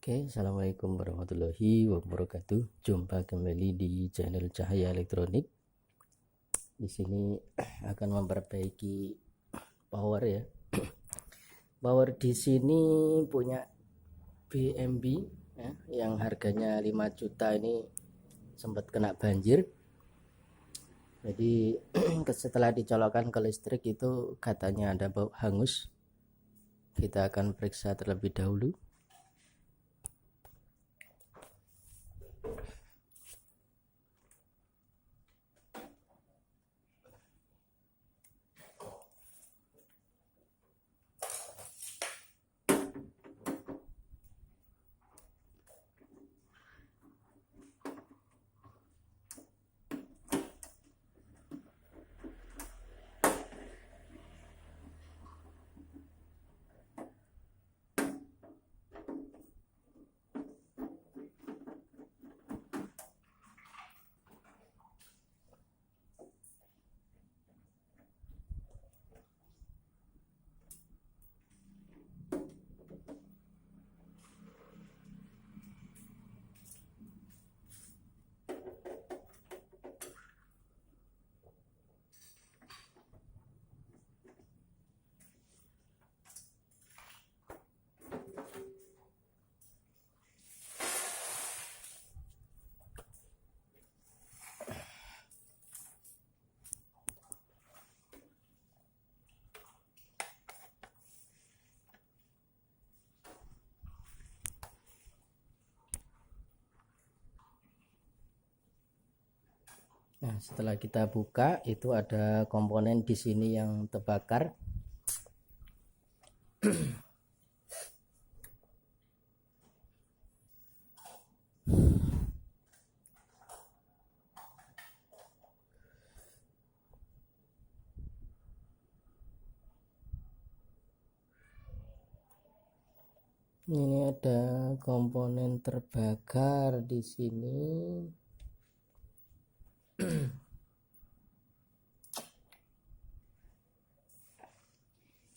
Oke, assalamualaikum warahmatullahi wabarakatuh. Jumpa kembali di channel Cahaya Elektronik. Di sini akan memperbaiki power ya. Power di sini punya BMB ya, yang harganya 5 juta ini sempat kena banjir. Jadi setelah dicolokkan ke listrik itu katanya ada bau hangus. Kita akan periksa terlebih dahulu. Nah, setelah kita buka itu ada komponen di sini yang terbakar. Ini ada komponen terbakar di sini.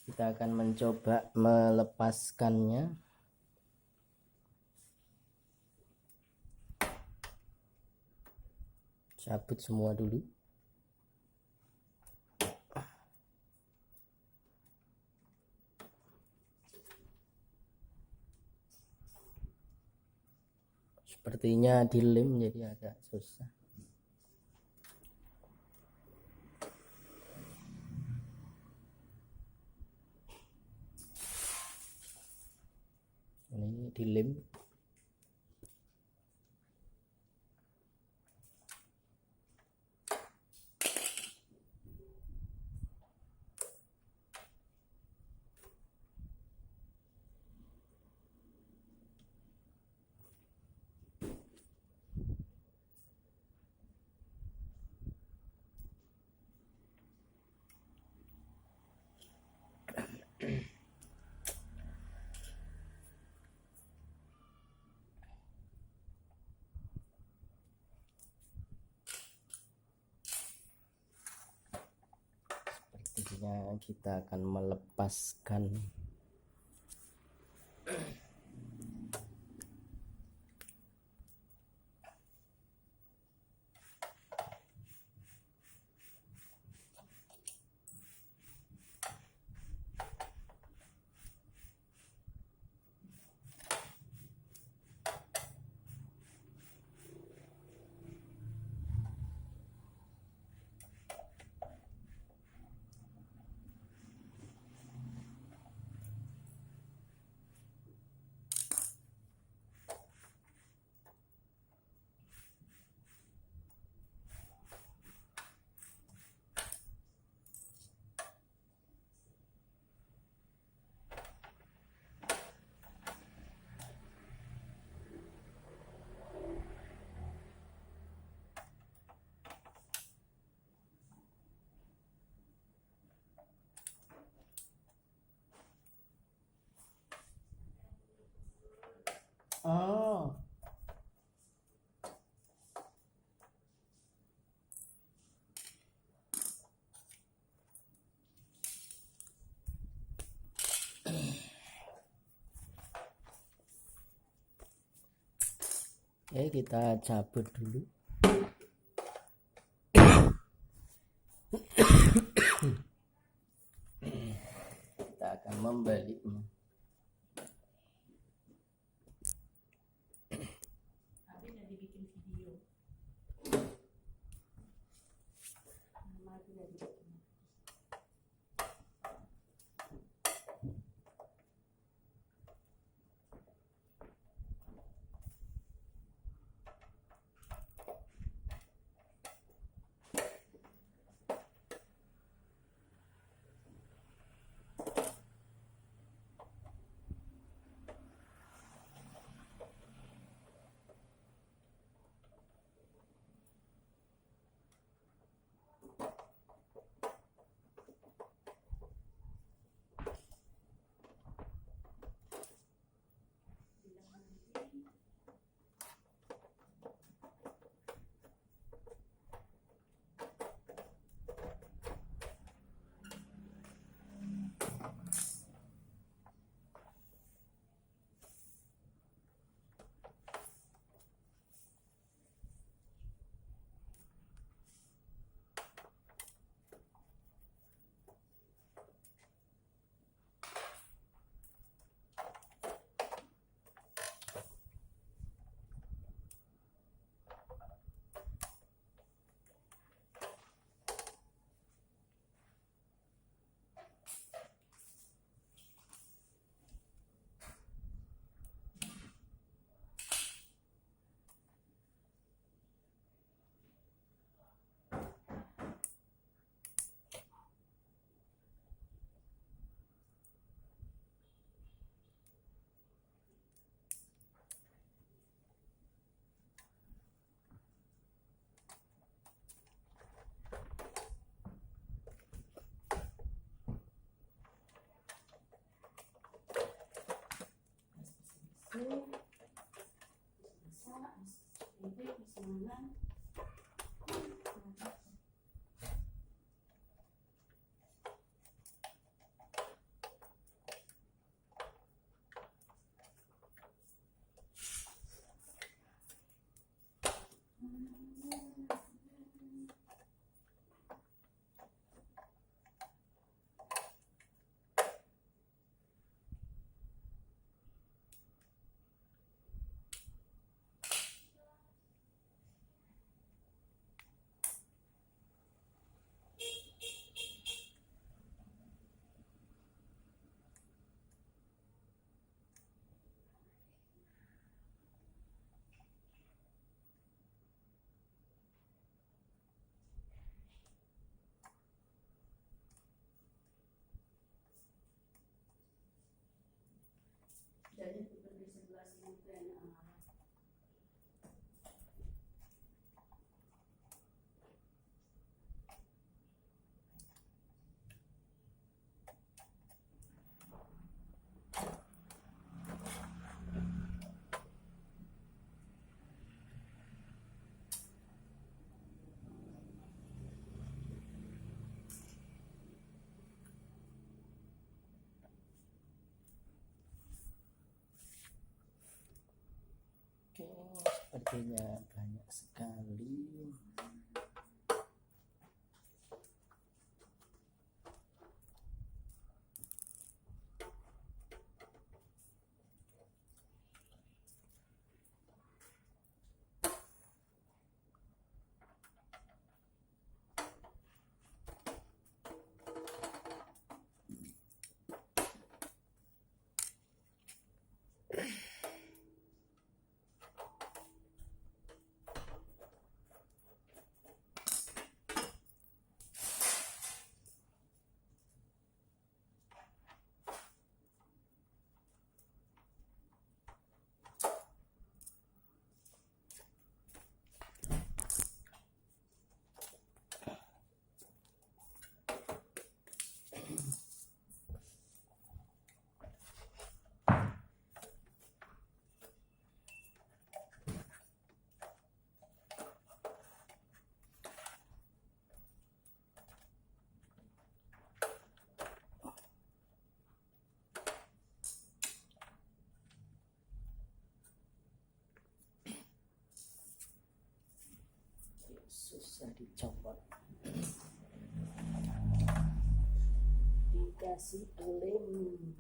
Kita akan mencoba melepaskannya. Cabut semua dulu. Sepertinya dilem jadi agak susah. Ini dilem. Sepertinya kita akan melepaskan. Oh. Kita cabut dulu. Kita akan membaliknya. Tapi udah dibikin video. Nama udah dibikin. Jadi di sebelah sini tuh yang amarah. Sepertinya banyak sekali. susah dicopot. Dikasih lem.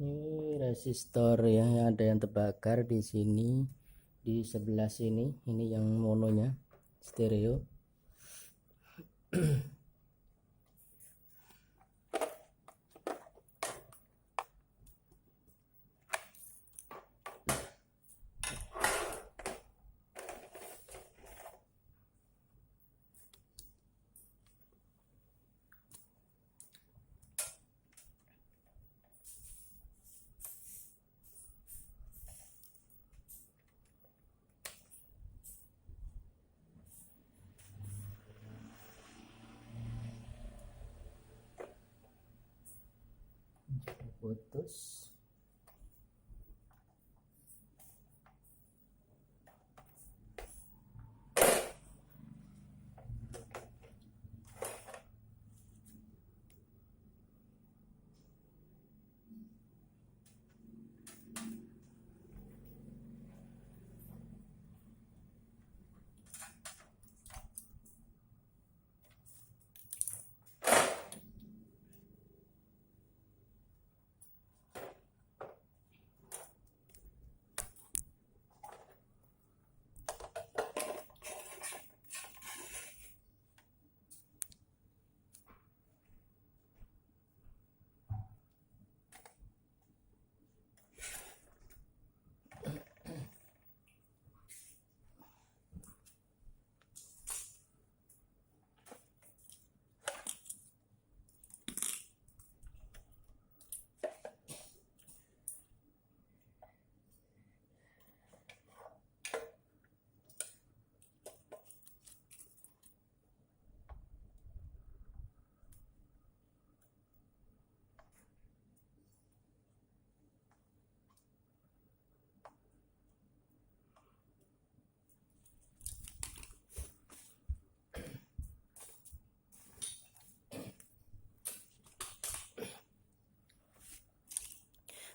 Ini resistor ya, ada yang terbakar di sini, di sebelah sini. Ini yang mononya stereo. Putus.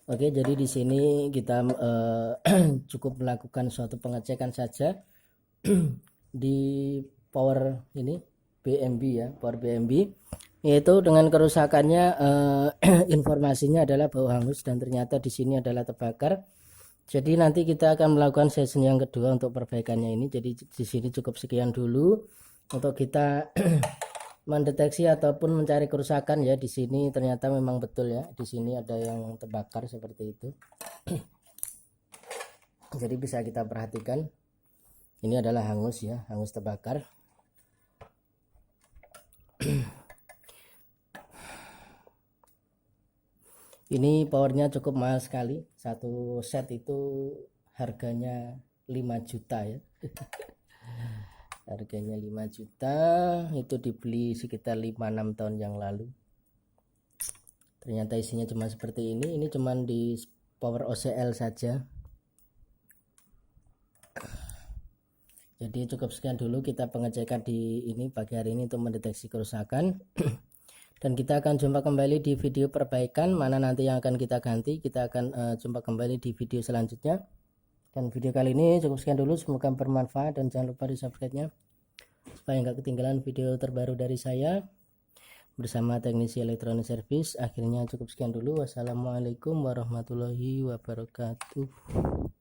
Oke, jadi di sini kita cukup melakukan suatu pengecekan saja di power ini BMB ya, power BMB, yaitu dengan kerusakannya informasinya adalah bau hangus dan ternyata di sini adalah terbakar. Jadi nanti kita akan melakukan sesi yang kedua untuk perbaikannya ini. Jadi di sini cukup sekian dulu untuk kita mendeteksi ataupun mencari kerusakan ya. Di sini ternyata memang betul ya. Di sini ada yang terbakar seperti itu. Jadi bisa kita perhatikan. Ini adalah hangus ya, hangus terbakar. Ini powernya cukup mahal sekali. Satu set itu harganya 5 juta ya. Harganya 5 juta, itu dibeli sekitar 5-6 tahun yang lalu. Ternyata isinya cuma seperti ini. Ini cuma di power OCL saja. Jadi cukup sekian dulu kita pengecekan di ini pagi hari ini untuk mendeteksi kerusakan. Dan kita akan jumpa kembali di video perbaikan mana nanti yang akan kita ganti. Kita akan jumpa kembali di video selanjutnya. Dan video kali ini cukup sekian dulu, semoga bermanfaat dan jangan lupa di subscribe-nya supaya nggak ketinggalan video terbaru dari saya bersama teknisi elektronik service. Akhirnya cukup sekian dulu. Wassalamualaikum warahmatullahi wabarakatuh.